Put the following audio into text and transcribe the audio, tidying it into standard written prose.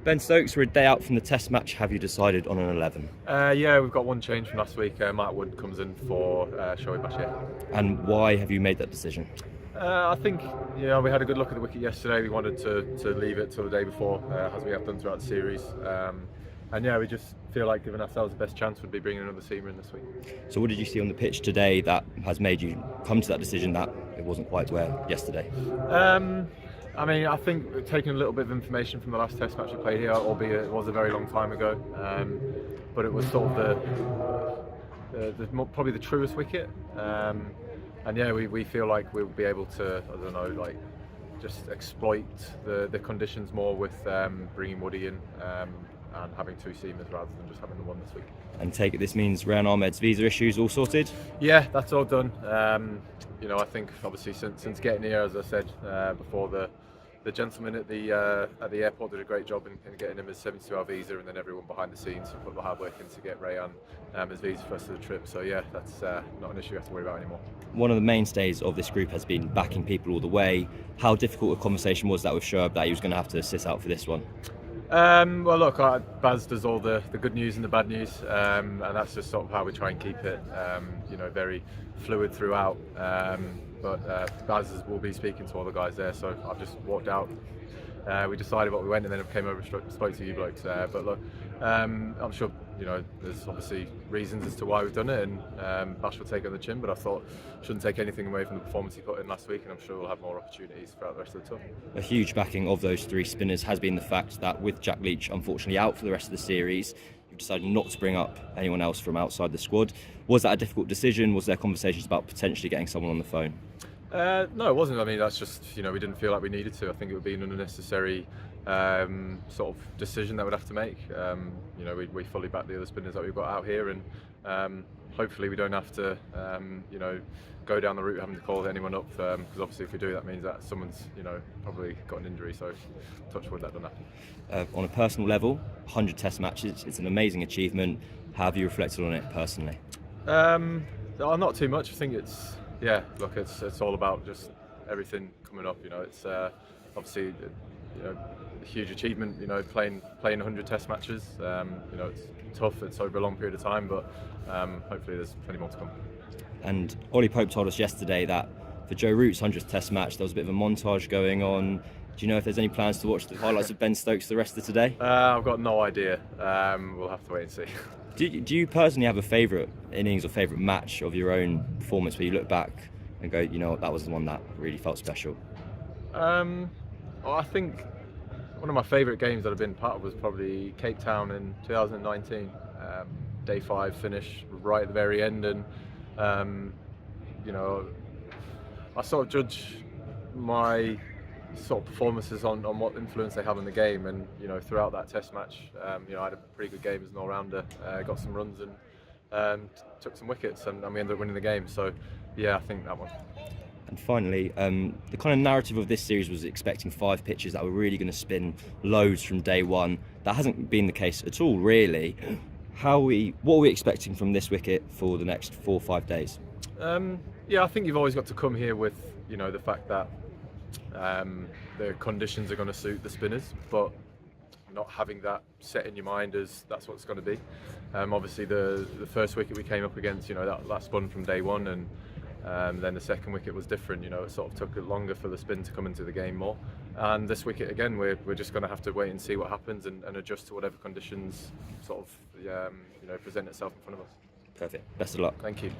Ben Stokes, we're a day out from the Test match. Have you decided on an 11? Yeah, we've got one change from last week. Matt Wood comes in for Shoaib Bashir. And why have you made that decision? I think we had a good look at the wicket yesterday. We wanted to leave it till the day before, as we have done throughout the series. And yeah, we just feel like giving ourselves the best chance would be bringing another seamer in this week. So what did you see on the pitch today that has made you come to that decision that it wasn't quite where yesterday? I think taking a little bit of information from the last Test match we played here, albeit it was a very long time ago, but it was sort of probably the truest wicket. And yeah, we feel like we'll be able to, just exploit the conditions more with bringing Woody in and having two seamers rather than just having the one this week. And take it this means Rehan Ahmed's visa issues all sorted? Yeah, that's all done. I think obviously since getting here, as I said before, the gentleman at the airport did a great job in getting him his 72-hour visa, and then everyone behind the scenes put the hard work in to get Rehan his visa for the rest of the trip. So yeah, that's not an issue we have to worry about anymore. One of the mainstays of this group has been backing people all the way. How difficult a conversation was that with Shoaib that he was going to have to sit out for this one? Well, look, Baz does all the good news and the bad news, and that's just sort of how we try and keep it, very fluid throughout. But Baz will be speaking to all the guys there, so I've just walked out. We decided what we went, and then I came over and spoke to you blokes. But look, I'm sure there's obviously reasons as to why we've done it, and Bash will take it on the chin. But I thought shouldn't take anything away from the performance he put in last week, and I'm sure we'll have more opportunities throughout the rest of the tour. A huge backing of those three spinners has been the fact that with Jack Leach unfortunately out for the rest of the series, you've decided not to bring up anyone else from outside the squad. Was that a difficult decision? Was there conversations about potentially getting someone on the phone? No, it wasn't. I mean, that's just, we didn't feel like we needed to. I think it would be an unnecessary sort of decision that we'd have to make. We fully back the other spinners that we've got out here, and hopefully we don't have to, go down the route of having to call anyone up, because obviously if we do, that means that someone's, probably got an injury. So touch wood, that doesn't happen. On a personal level, 100 Test matches, it's an amazing achievement. How have you reflected on it personally? Not too much. I think it's all about just everything coming up. It's obviously a huge achievement. Playing 100 Test matches. It's tough. It's over a long period of time, but hopefully there's plenty more to come. And Ollie Pope told us yesterday that for Joe Root's 100th Test match, there was a bit of a montage going on. Do you know if there's any plans to watch the highlights of Ben Stokes the rest of today? I've got no idea. We'll have to wait and see. Do you personally have a favourite innings or favourite match of your own performance where you look back and go, that was the one that really felt special? I think one of my favourite games that I've been part of was probably Cape Town in 2019. Day 5 finish right at the very end, and I sort of judge my sort of performances on what influence they have in the game, and throughout that Test match, I had a pretty good game as an all-rounder, got some runs and took some wickets, and we ended up winning the game. So yeah, I think that one. And finally, the kind of narrative of this series was expecting 5 pitches that were really going to spin loads from day one. That hasn't been the case at all, really. What are we expecting from this wicket for the next 4 or 5 days? I think you've always got to come here with the fact that the conditions are going to suit the spinners, but not having that set in your mind as that's what it's going to be. Obviously the first wicket we came up against, that spun from day one, and then the second wicket was different. It sort of took longer for the spin to come into the game more. And this wicket again, we're just going to have to wait and see what happens and adjust to whatever conditions sort of present itself in front of us. Perfect. Best of luck. Thank you.